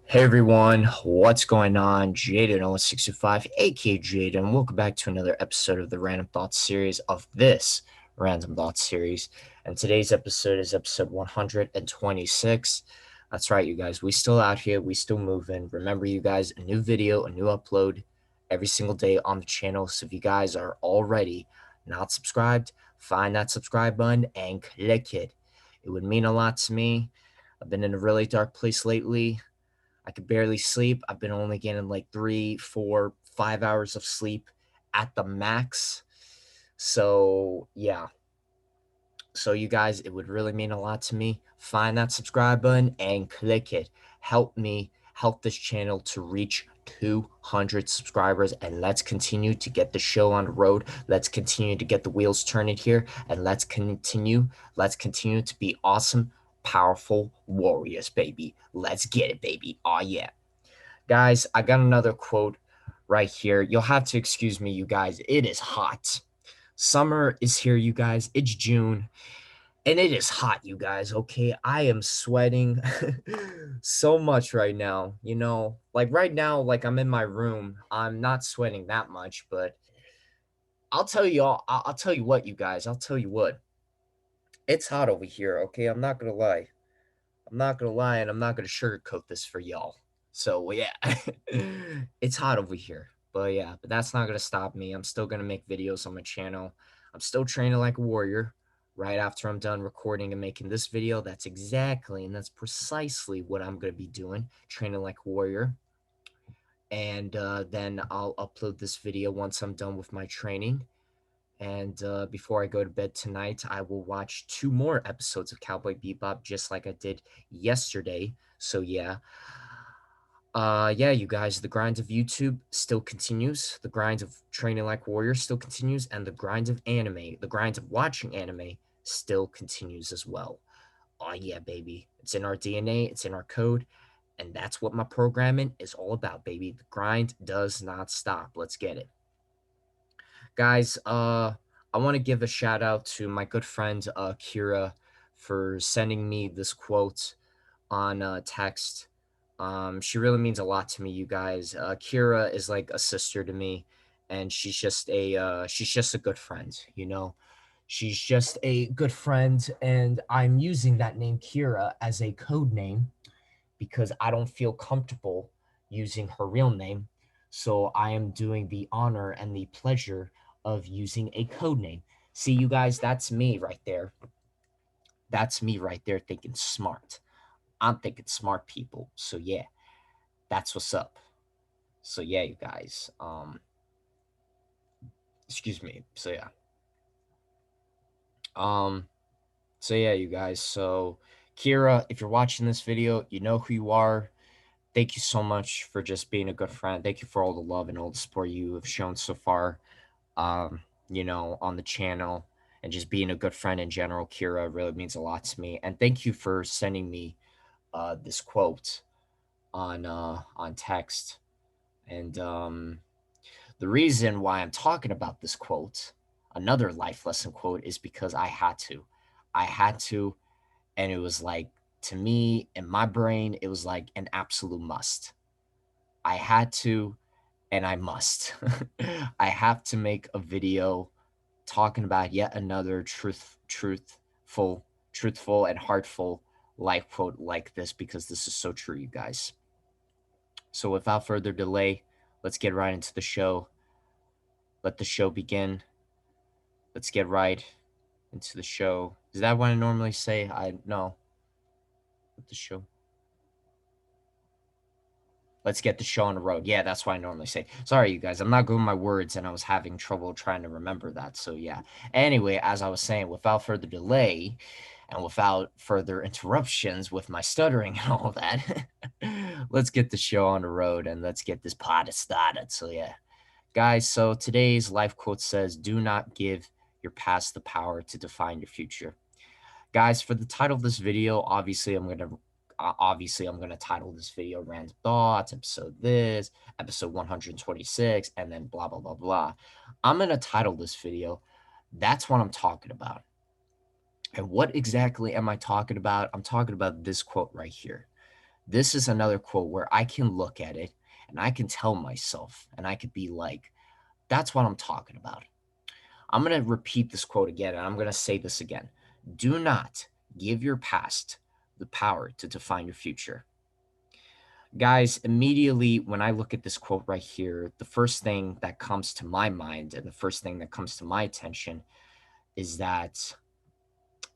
Hey everyone, what's going on? Jaden0165, aka Jaden. Welcome back to another episode of the Random Thoughts series of this Random Thoughts series. And today's episode is episode 126. That's right, you guys. We still out here, we still moving. Remember, you guys, a new video, a new upload every single day on the channel. So if you guys are already not subscribed, find that subscribe button and click it. It would mean a lot to me. I've been in a really dark place lately. I could barely sleep. I've been only getting like 3, 4, 5 hours of sleep at the max. So, yeah. So, you guys, it would really mean a lot to me. Find that subscribe button and click it. Help me help this channel to reach 200 subscribers, and let's continue to get the show on the road. Let's continue to get the wheels turning here, and let's continue to be awesome, powerful warriors, baby. Let's get it, baby. Oh yeah. Guys, I got another quote right here. You'll have to excuse me, you guys. It is hot. Summer is here, you guys. It's June. And it is hot, you guys, okay? I am sweating so much right now. Like right now, like I'm in my room. I'm not sweating that much, but I'll tell you what, you guys. I'll tell you what. It's hot over here, okay? I'm not gonna lie. I'm not gonna lie, and I'm not gonna sugarcoat this for y'all. So yeah, it's hot over here. But yeah, but that's not gonna stop me. I'm still gonna make videos on my channel. I'm still training like a warrior. Right after I'm done recording and making this video, that's exactly and that's precisely what I'm gonna be doing, training like a warrior. And then I'll upload this video once I'm done with my training. And before I go to bed tonight, I will watch 2 more episodes of Cowboy Bebop just like I did yesterday. So yeah. Yeah, you guys, the grind of YouTube still continues. The grind of training like warriors still continues, and the grind of anime, the grind of watching anime still continues as well. Oh yeah, baby. It's in our DNA, it's in our code, and that's what my programming is all about, baby. The grind does not stop. Let's get it. Guys, I want to give a shout out to my good friend Kira for sending me this quote on text. She really means a lot to me, you guys. Kira is like a sister to me, and she's just a good friend, you know. She's just a good friend, and I'm using that name Kira as a code name because I don't feel comfortable using her real name. So I am doing the honor and the pleasure of using a code name. See, you guys, that's me right there. That's me right there thinking smart. I'm thinking smart people. So yeah, that's what's up. So yeah, you guys. Excuse me. Um, so yeah, you guys. So Kira, if you're watching this video, you know who you are. Thank you so much for just being a good friend. Thank you for all the love and all the support you have shown so far, on the channel and just being a good friend in general. Kira really means a lot to me. And thank you for sending me this quote on text. And the reason why I'm talking about this quote, another life lesson quote, is because I had to. I had to, and it was like, to me, in my brain, it was like an absolute must. I had to, and I must. I have to make a video talking about yet another truthful and heartful life quote like this because this is so true, you guys. So without further delay, let's get right into the show. Let the show begin. Let's get right into the show. Is that what I normally say? I no. Let the show. Let's get the show on the road. Yeah, that's what I normally say. Sorry, you guys. I'm not good with my words, and I was having trouble trying to remember that. So yeah. Anyway, as I was saying, without further delay, and without further interruptions with my stuttering and all that, let's get the show on the road and let's get this pod started. So yeah. Guys, so today's life quote says, "Do not give your past the power to define your future." Guys, for the title of this video, obviously I'm gonna title this video "Random Thoughts," episode 126, and then blah blah blah blah. I'm gonna title this video. That's what I'm talking about. And what exactly am I talking about? I'm talking about this quote right here. This is another quote where I can look at it and I can tell myself and I could be like, that's what I'm talking about. I'm going to repeat this quote again and I'm going to say this again. Do not give your past the power to define your future. Guys, immediately when I look at this quote right here, the first thing that comes to my mind and the first thing that comes to my attention is that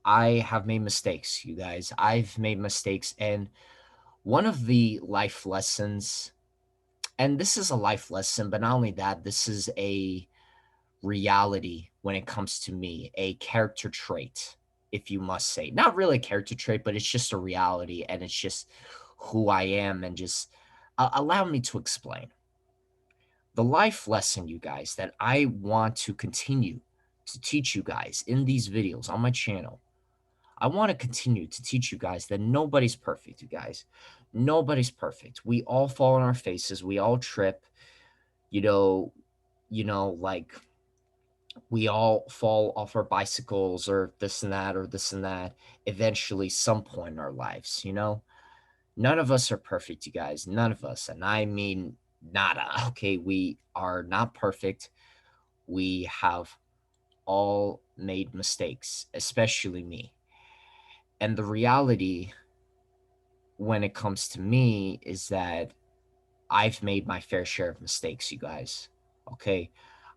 I have made mistakes, you guys. I've made mistakes. And one of the life lessons, and this is a life lesson, but not only that, this is a reality when it comes to me, a character trait, if you must say. Not really a character trait, but it's just a reality and it's just who I am. And just allow me to explain. The life lesson, you guys, that I want to continue to teach you guys in these videos on my channel. I want to continue to teach you guys that nobody's perfect, you guys. Nobody's perfect. We all fall on our faces. We all trip. You know, like we all fall off our bicycles or this and that or this and that eventually some point in our lives, you know? None of us are perfect, you guys. None of us. And I mean nada. Okay, we are not perfect. We have all made mistakes, especially me. And the reality when it comes to me is that I've made my fair share of mistakes, you guys. Okay.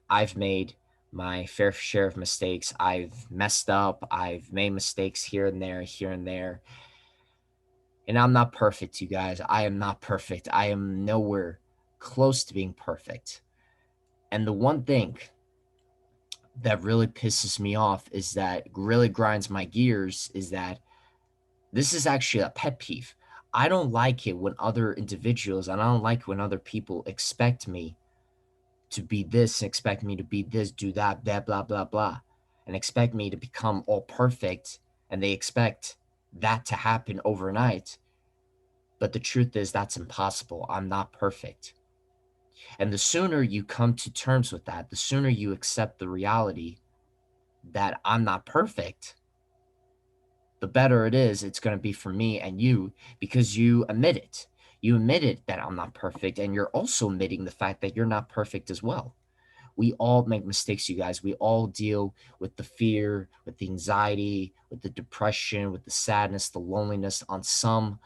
I've made my fair share of mistakes. I've messed up. I've made mistakes here and there, here and there. And I'm not perfect, you guys. I am not perfect. I am nowhere close to being perfect. And the one thing that really pisses me off is that really grinds my gears is that this is actually a pet peeve. I don't like it when other individuals and I don't like when other people expect me to be this, expect me to be this, do that, blah, blah, blah, blah, and expect me to become all perfect. And they expect that to happen overnight. But the truth is, that's impossible. I'm not perfect. And the sooner you come to terms with that, the sooner you accept the reality that I'm not perfect, the better it is it's going to be for me and you because you admit it. You admit it that I'm not perfect, and you're also admitting the fact that you're not perfect as well. We all make mistakes, you guys. We all deal with the fear, with the anxiety, with the depression, with the sadness, the loneliness on some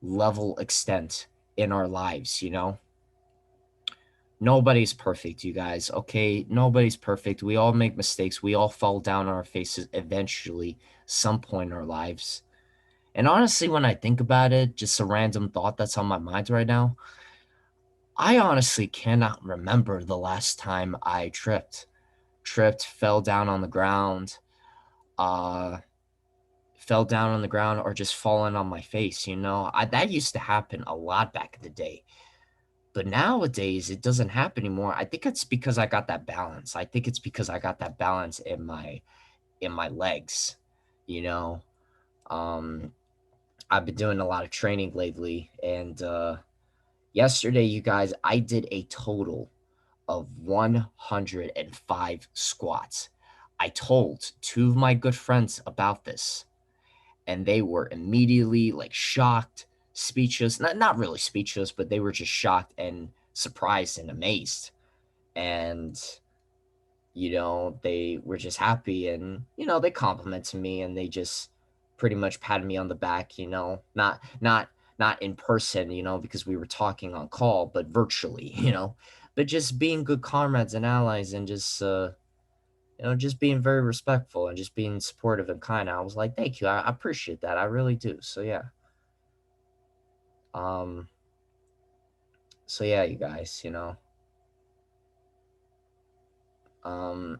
level extent in our lives, you know? Nobody's perfect, you guys, okay? Nobody's perfect. We all make mistakes. We all fall down on our faces eventually, some point in our lives. And honestly, when I think about it, just a random thought that's on my mind right now, I honestly cannot remember the last time I tripped, fell down on the ground, uh, or just fallen on my face, you know? That used to happen a lot back in the day. But nowadays, it doesn't happen anymore. I think it's because I got that balance. I think it's because I got that balance in my legs, you know? Um, I've been doing a lot of training lately, and yesterday, you guys, I did a total of 105 squats. I told two of my good friends about this, and they were immediately like shocked, speechless. Not really speechless, but they were just shocked and surprised and amazed. And they were just happy and they complimented me and they just pretty much patted me on the back, not in person, because we were talking on call, but virtually, but just being good comrades and allies and just being very respectful and just being supportive and kind. I was like, thank you. I appreciate that. I really do. So yeah. Um, so yeah, you guys, um,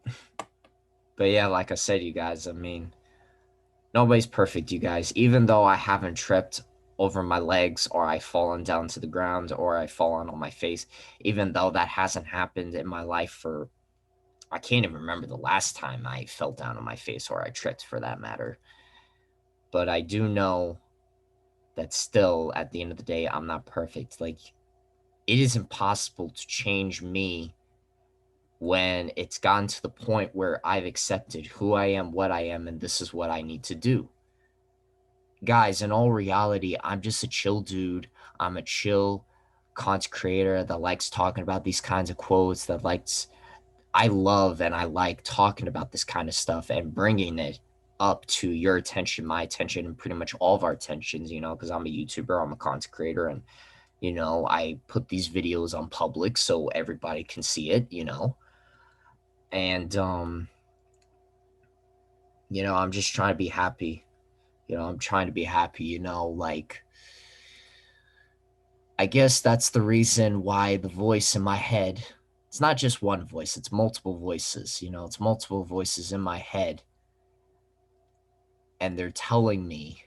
but yeah, like I said, you guys, I mean, nobody's perfect, you guys. Even though I haven't tripped over my legs or I've fallen down to the ground or I've fallen on my face, even though that hasn't happened in my life for I can't even remember the last time I fell down on my face or I tripped for that matter. But I do know that still at the end of the day, I'm not perfect. Like it is impossible to change me when it's gotten to the point where I've accepted who I am, what I am, and this is what I need to do. guys, in all reality, I'm just a chill dude. I'm a chill content creator that likes talking about these kinds of quotes, that likes I love and I like talking about this kind of stuff and bringing it up to your attention, my attention, and pretty much all of our attentions, because I'm a YouTuber, I'm a content creator, and, I put these videos on public so everybody can see it. And, I'm just trying to be happy. I'm trying to be happy, like, I guess that's the reason why the voice in my head, it's not just one voice, it's multiple voices, it's multiple voices in my head. And they're telling me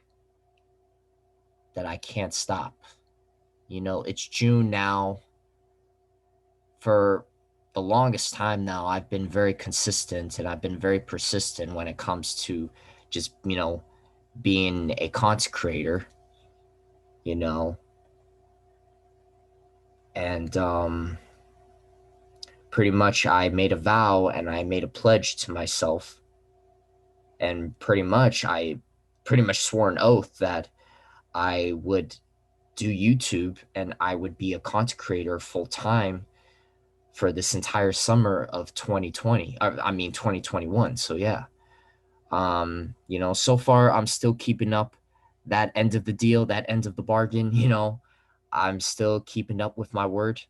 that I can't stop. It's June now. For the longest time now, I've been very consistent and I've been very persistent when it comes to just, being a content creator, you know, and pretty much I made a vow and I made a pledge to myself. And I pretty much swore an oath that I would do YouTube and I would be a content creator full time for this entire summer of 2020. I mean 2021. So yeah. So far I'm still keeping up that end of the deal, that end of the bargain, I'm still keeping up with my word.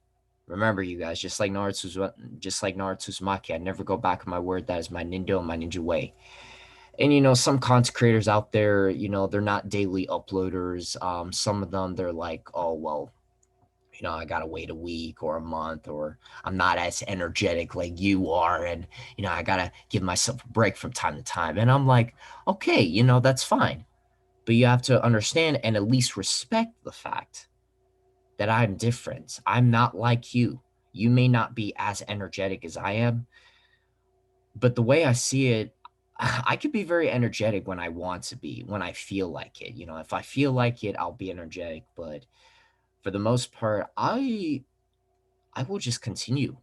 Remember, you guys, just like Naruto's Maki, I never go back on my word. That is my Nindo and my ninja way. And some content creators out there, they're not daily uploaders. Some of them, they're like, oh well, I gotta wait a week or a month, or I'm not as energetic like you are, and I gotta give myself a break from time to time. And I'm like, okay, that's fine, but you have to understand and at least respect the fact that I'm different. I'm not like you. You may not be as energetic as I am, but the way I see it, I could be very energetic when I want to be, when I feel like it. If I feel like it, I'll be energetic. But for the most part, I will just continue.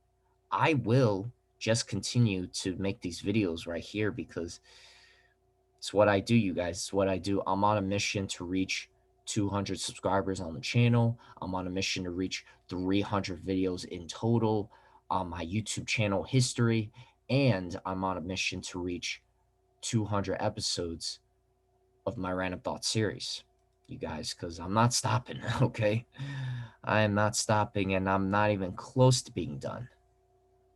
I will just continue to make these videos right here because it's what I do, you guys. It's what I do. I'm on a mission to reach 200 subscribers on the channel. I'm on a mission to reach 300 videos in total on my YouTube channel history. And I'm on a mission to reach 200 episodes of my Random Thoughts series, you guys, because I'm not stopping, okay? I am not stopping, and I'm not even close to being done.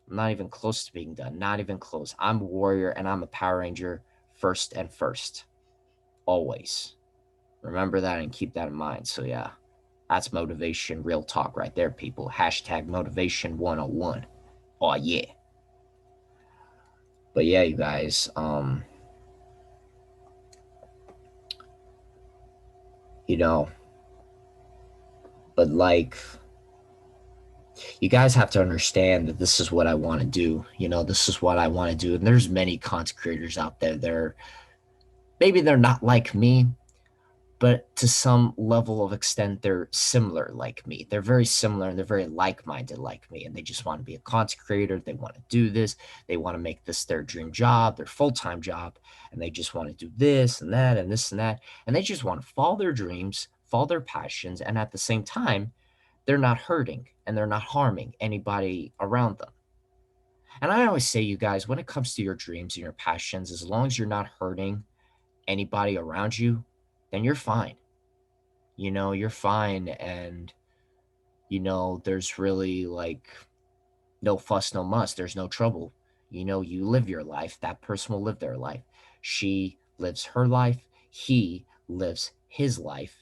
I'm not even close to being done. Not even close. I'm a warrior and I'm a Power Ranger first and first. Always. Remember that and keep that in mind. So, yeah, that's motivation, real talk right there, people. Hashtag motivation 101. Oh, yeah. But yeah, you guys, you know, but like, you guys have to understand that this is what I want to do. This is what I want to do. And there's many content creators out there. Maybe they're not like me, but to some level of extent, they're similar like me. They're very similar and they're very like-minded like me. And they just want to be a content creator. They want to do this. They want to make this their dream job, their full-time job. And they just want to do this and that and this and that. And they just want to follow their dreams, follow their passions. And at the same time, they're not hurting and they're not harming anybody around them. And I always say, you guys, when it comes to your dreams and your passions, as long as you're not hurting anybody around you, then you're fine. You're fine. And, there's really like no fuss, no muss. There's no trouble. You live your life. That person will live their life. She lives her life. He lives his life.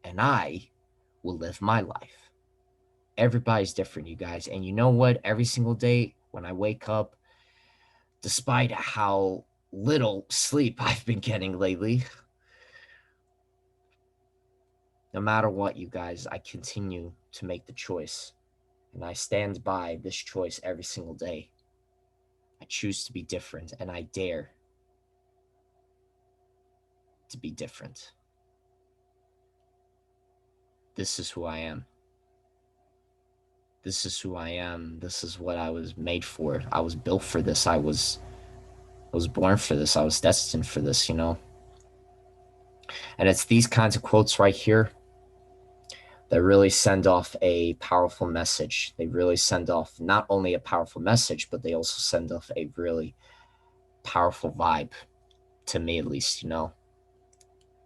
And I will live my life. Everybody's different, you guys. And you know what? Every single day when I wake up, despite how little sleep I've been getting lately, no matter what, you guys, I continue to make the choice. And I stand by this choice every single day. I choose to be different and I dare to be different. This is who I am. This is who I am. This is what I was made for. I was built for this. I was born for this. I was destined for this. And it's these kinds of quotes right here that really send off a powerful message. They really send off not only a powerful message, but they also send off a really powerful vibe, to me at least, you know.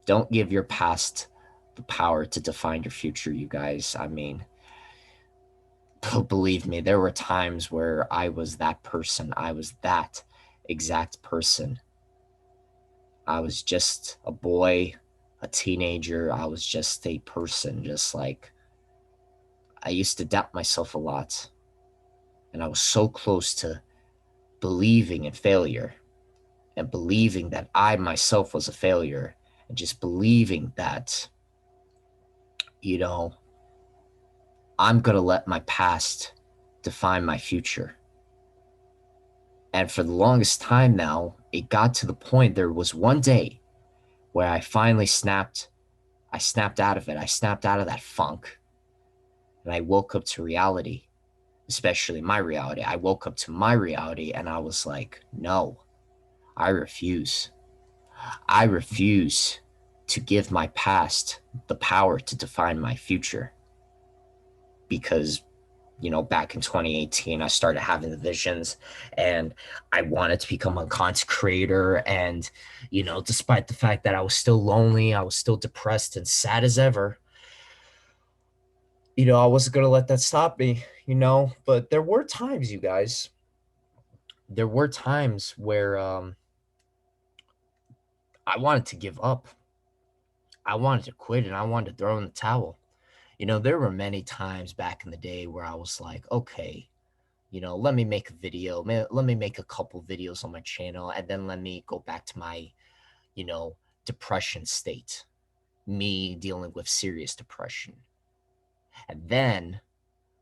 Don't give your past the power to define your future, you guys. I mean, believe me, there were times where I was that person. I was that exact person. I was just a boy, a teenager. I was just a person, just like I used to doubt myself a lot. And I was so close to believing in failure and believing that I myself was a failure and just believing that, you know, I'm going to let my past define my future. And for the longest time now, it got to the point there was one day where I finally snapped. I snapped out of it. I snapped out of that funk and I woke up to reality, especially my reality. I woke up to my reality and I was like, no, I refuse. I refuse to give my past the power to define my future because back in 2018, I started having the visions and I wanted to become a content creator. And, despite the fact that I was still lonely, I was still depressed and sad as ever, I wasn't going to let that stop me, but there were times, you guys, there were times where I wanted to give up. I wanted to quit and I wanted to throw in the towel. There were many times back in the day where I was like, okay, let me make a video. Let me make a couple videos on my channel and then let me go back to my, depression state, me dealing with serious depression. And then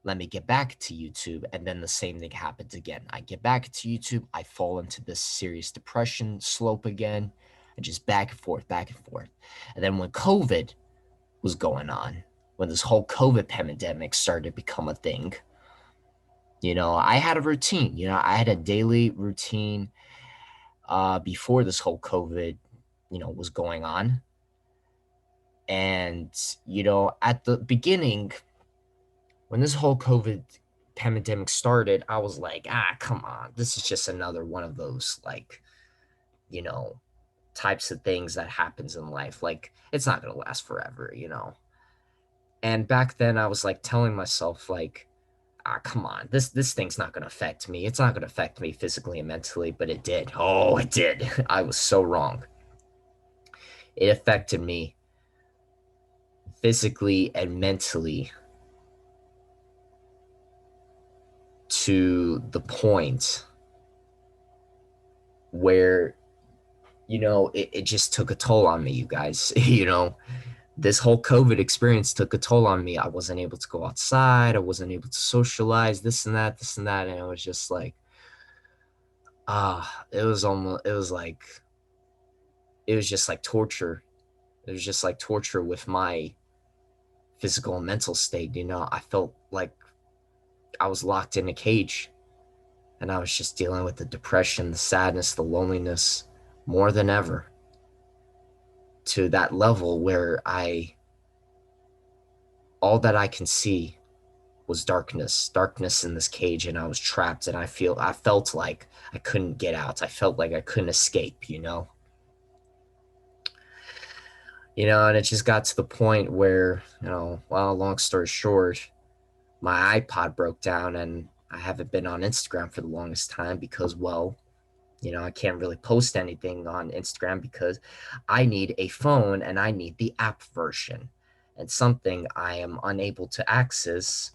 let me get back to YouTube. And then the same thing happens again. I get back to YouTube. I fall into this serious depression slope again and just back and forth, back and forth. And then when COVID was going on, when this whole COVID pandemic started to become a thing, I had a routine. I had a daily routine before this whole COVID, was going on. And, at the beginning, when this whole COVID pandemic started, I was like, come on. This is just another one of those, like, you know, types of things that happens in life. Like, it's not going to last forever. And back then I was like telling myself, like, come on, this thing's not going to affect me. It's not going to affect me physically and mentally, but it did. Oh, it did. I was so wrong. It affected me physically and mentally to the point where, it just took a toll on me, you guys. This whole COVID experience took a toll on me. I wasn't able to go outside. I wasn't able to socialize, this and that, this and that. And it was just like, it was just like torture. It was just like torture with my physical and mental state. I felt like I was locked in a cage and I was just dealing with the depression, the sadness, the loneliness more than ever, to that level where all that I can see was darkness in this cage, and I was trapped, and I felt like I couldn't get out. I felt like I couldn't escape. And it just got to the point where, well, long story short, my iPod broke down and I haven't been on Instagram for the longest time because, well, I can't really post anything on Instagram because I need a phone and I need the app version, and something I am unable to access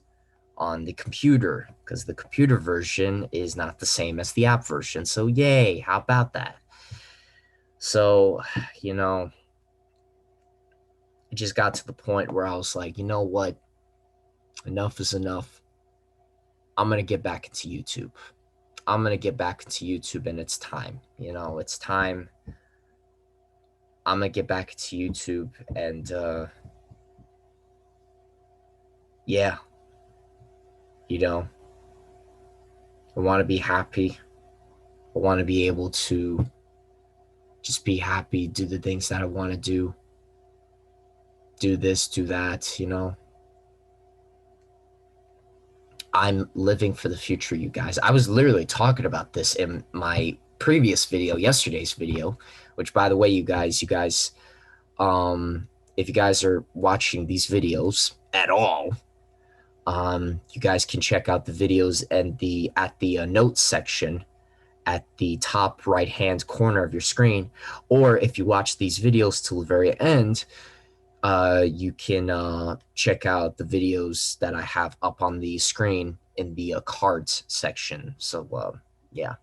on the computer because the computer version is not the same as the app version. So, yay, how about that? So, you know, it just got to the point where I was like, you know what? Enough is enough. I'm going to get back into YouTube. I'm going to get back into YouTube and it's time. It's time. I'm going to get back into YouTube and, yeah, I want to be happy. I want to be able to just be happy, do the things that I want to do. do this, do that, you know. I'm living for the future, you guys. I was literally talking about this in my previous video, yesterday's video, which by the way, you guys, if you guys are watching these videos at all, you guys can check out the videos and the at the notes section at the top right hand corner of your screen, or if you watch these videos till the very end, you can check out the videos that I have up on the screen in the cards section. So yeah.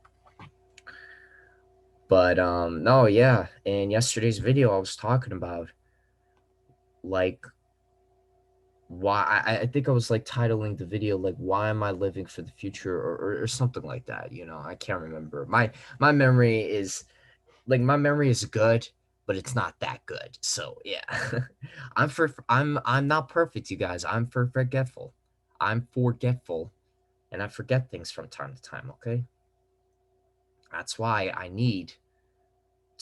But no, yeah. In yesterday's video, I was talking about like why I think I was like titling the video like why am I living for the future or something like that. You know, I can't remember. My memory is like my memory is good, but it's not that good. So yeah, I'm not perfect, you guys. I'm forgetful. I'm forgetful, and I forget things from time to time. Okay, that's why I need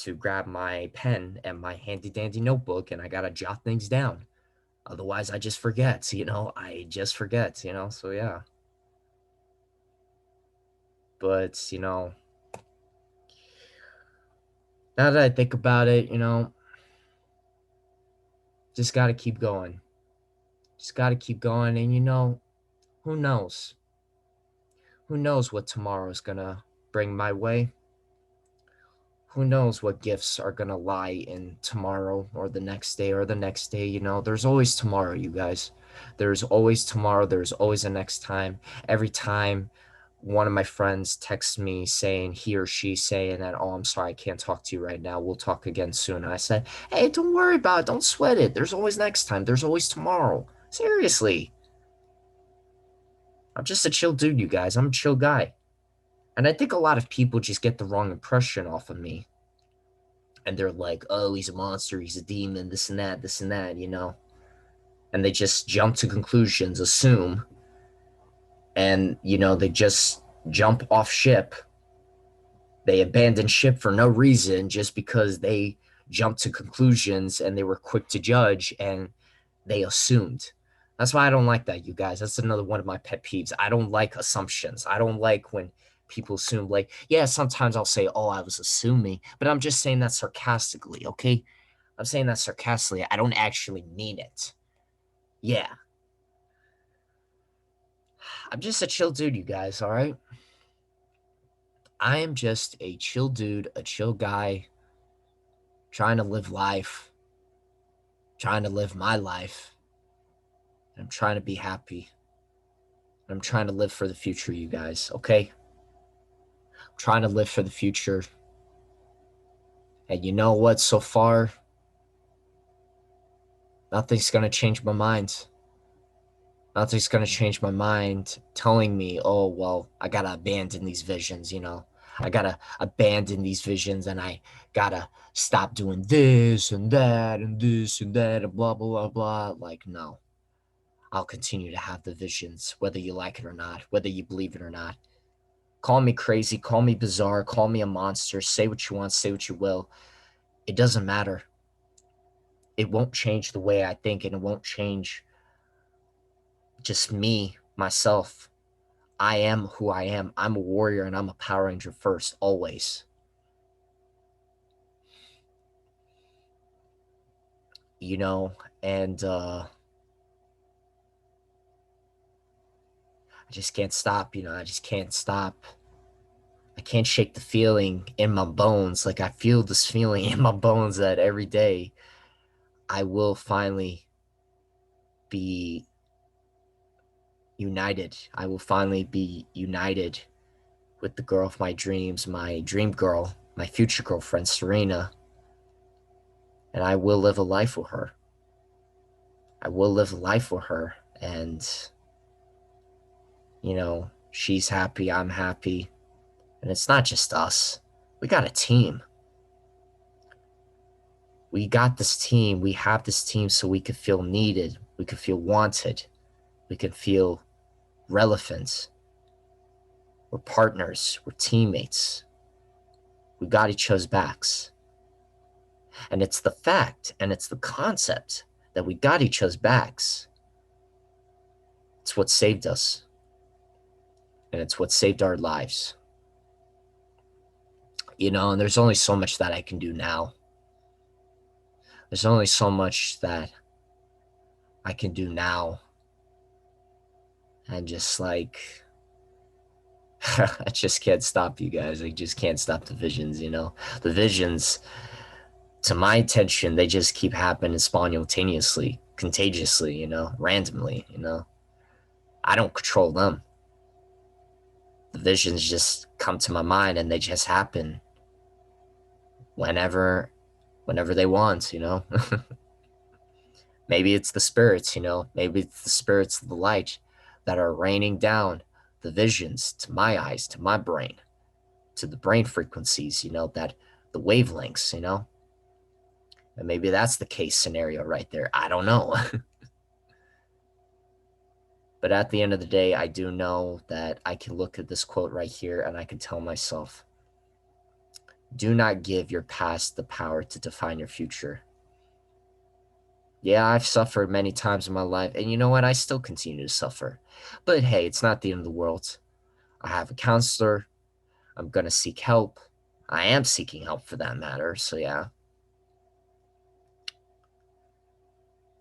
to grab my pen and my handy dandy notebook, and I gotta jot things down. Otherwise, I just forget. You know, I just forget. You know, so yeah. But you know, now that I think about it, you know, just gotta keep going. Just gotta keep going, and you know, who knows? Who knows what tomorrow is gonna bring my way? Who knows what gifts are gonna lie in tomorrow or the next day or the next day? You know, there's always tomorrow, you guys. There's always tomorrow. There's always a next time. Every time one of my friends texts me saying he or she saying that, oh, I'm sorry, I can't talk to you right now. We'll talk again soon. And I said, hey, don't worry about it. Don't sweat it. There's always next time. There's always tomorrow. Seriously. I'm just a chill dude, you guys. I'm a chill guy. And I think a lot of people just get the wrong impression off of me. And they're like, oh, he's a monster, he's a demon, this and that, you know? And they just jump to conclusions, assume, and, you know, they just jump off ship. They abandon ship for no reason just because they jumped to conclusions and they were quick to judge and they assumed. That's why I don't like that, you guys. That's another one of my pet peeves. I don't like assumptions. I don't like when people assume, like, yeah, sometimes I'll say, oh, I was assuming, but I'm just saying that sarcastically, okay? I'm saying that sarcastically. I don't actually mean it. Yeah. I'm just a chill dude, you guys, all right? I am just a chill dude, a chill guy, trying to live life, trying to live my life. I'm trying to be happy. I'm trying to live for the future, you guys, okay? I'm trying to live for the future. And you know what? So far, nothing's going to change my mind. Nothing's going to change my mind telling me, oh, well, I got to abandon these visions, you know? I got to abandon these visions and I got to stop doing this and that and this and that and blah, blah, blah, blah. Like, no. I'll continue to have the visions, whether you like it or not, whether you believe it or not. Call me crazy, call me bizarre, call me a monster, say what you want, say what you will. It doesn't matter. It won't change the way I think, and it won't change just me, myself. I am who I am. I'm a warrior and I'm a Power Ranger first, always. You know, and I just can't stop, you know, I just can't stop. I can't shake the feeling in my bones. Like I feel this feeling in my bones that every day I will finally be united. I will finally be united with the girl of my dreams, my dream girl, my future girlfriend, Serena. And I will live a life with her. I will live a life with her. And, you know, she's happy, I'm happy. And it's not just us. We got a team. We got this team. We have this team so we could feel needed. We could feel wanted. We could feel relevant. We're partners. We're teammates. We got each other's backs. And it's the fact and it's the concept that we got each other's backs. It's what saved us. And it's what saved our lives. And there's only so much that I can do now. There's only so much that I can do now. And just like, I just can't stop you guys. I just can't stop the visions, The visions, to my attention, they just keep happening spontaneously, contagiously, randomly, I don't control them. The visions just come to my mind and they just happen whenever they want, Maybe it's the spirits, Maybe it's the spirits of the light that are raining down the visions to my eyes, to my brain, to the brain frequencies, that the wavelengths, And maybe that's the case scenario right there. I don't know. But at the end of the day, I do know that I can look at this quote right here and I can tell myself, do not give your past the power to define your future. Yeah, I've suffered many times in my life, and you know what? I still continue to suffer. But hey, it's not the end of the world. I have a counselor. I'm going to seek help. I am seeking help for that matter. So yeah.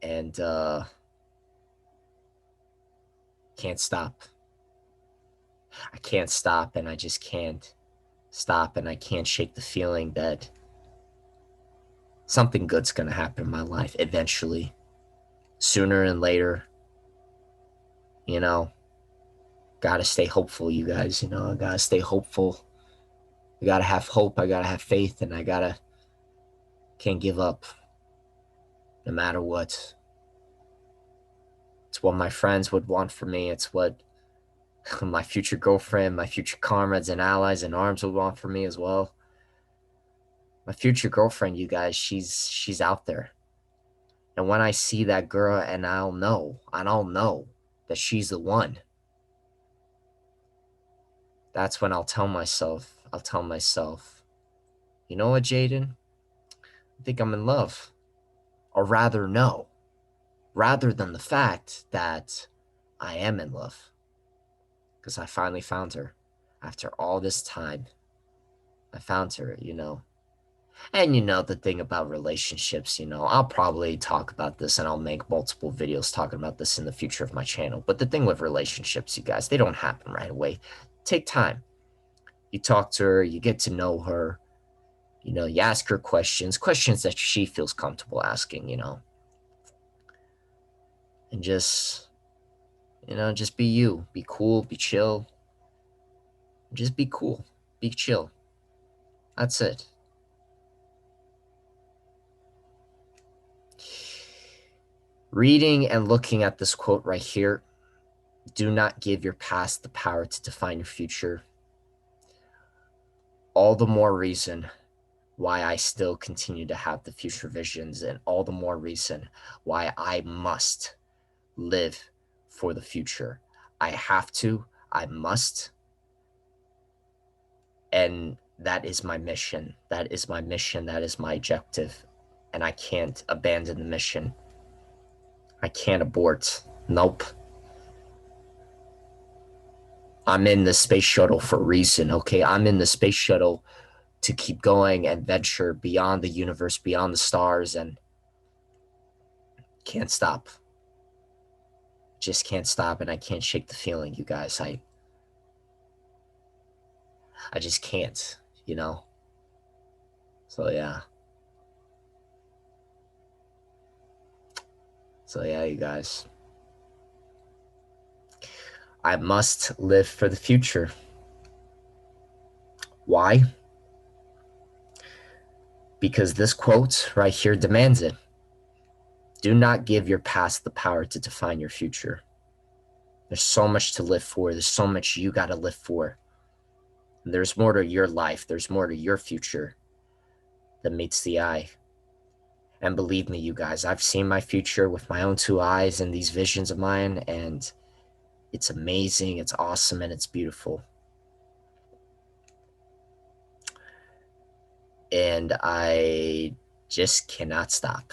And can't stop. I can't stop, and I just can't stop, and I can't shake the feeling that something good's going to happen in my life eventually, sooner and later. Gotta stay hopeful, you guys. I gotta stay hopeful. I gotta have hope. I gotta have faith, and can't give up no matter what. It's what my friends would want for me. It's what my future girlfriend, my future comrades and allies in arms would want for me as well. My future girlfriend, you guys, she's out there. And when I see that girl, and I'll know that she's the one, that's when I'll tell myself, you know what, Jaden? I think I'm in love. Or rather, no. Rather than the fact that I am in love. Because I finally found her. After all this time, I found her, And the thing about relationships, I'll probably talk about this and I'll make multiple videos talking about this in the future of my channel. But the thing with relationships, you guys, they don't happen right away. Take time. You talk to her, you get to know her, you ask her questions that she feels comfortable asking, And just be you. Be cool, be chill. Just be cool. Be chill. That's it. Reading and looking at this quote right here, do not give your past the power to define your future. All the more reason why I still continue to have the future visions, and all the more reason why I must live for the future. I have to, I must. And that is my mission. That is my mission. That is my objective. And I can't abandon the mission. I can't abort. Nope. I'm in the space shuttle for a reason, okay? I'm in the space shuttle to keep going and venture beyond the universe, beyond the stars, and can't stop. Just can't stop, and I can't shake the feeling, you guys. I just can't, So yeah. So yeah, you guys. I must live for the future. Why? Because this quote right here demands it. Do not give your past the power to define your future. There's so much to live for. There's so much you got to live for. And there's more to your life. There's more to your future than meets the eye. And believe me, you guys, I've seen my future with my own two eyes and these visions of mine, and it's amazing, it's awesome, and it's beautiful. And I just cannot stop.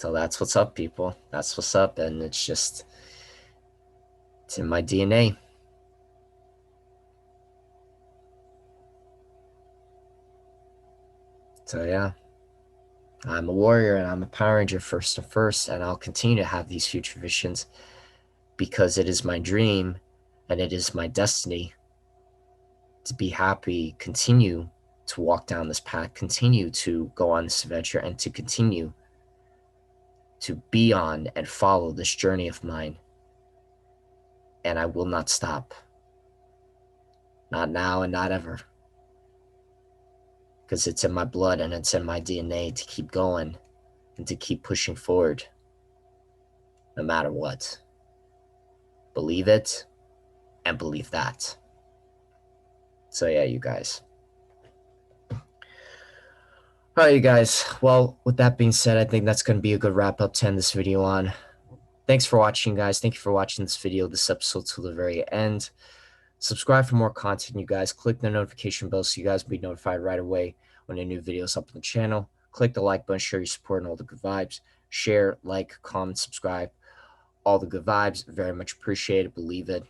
So that's what's up, people. That's what's up, and it's in my DNA. So yeah, I'm a warrior and I'm a Power Ranger first and first, and I'll continue to have these future visions because it is my dream and it is my destiny to be happy, continue to walk down this path, continue to go on this adventure, and to continue to be on and follow this journey of mine. And I will not stop. Not now and not ever. Because it's in my blood and it's in my DNA to keep going and to keep pushing forward no matter what. Believe it and believe that. So yeah, you guys. All right, you guys. Well, with that being said, I think that's going to be a good wrap up to end this video on. Thanks for watching, guys. Thank you for watching this video, this episode to the very end. Subscribe for more content, you guys. Click the notification bell so you guys will be notified right away when a new video is up on the channel. Click the like button, share your support and all the good vibes. Share, like, comment, subscribe. All the good vibes. Very much appreciated. Believe it.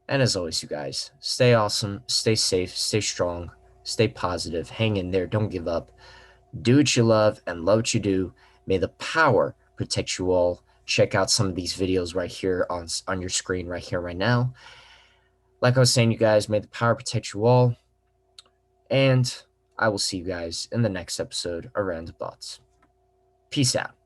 And as always, you guys, stay awesome, stay safe, stay strong, stay positive, hang in there, don't give up. Do what you love and love what you do. May the power protect you all. Check out some of these videos right here on your screen right here, right now. Like I was saying, you guys, may the power protect you all. And I will see you guys in the next episode of Random Thoughts. Peace out.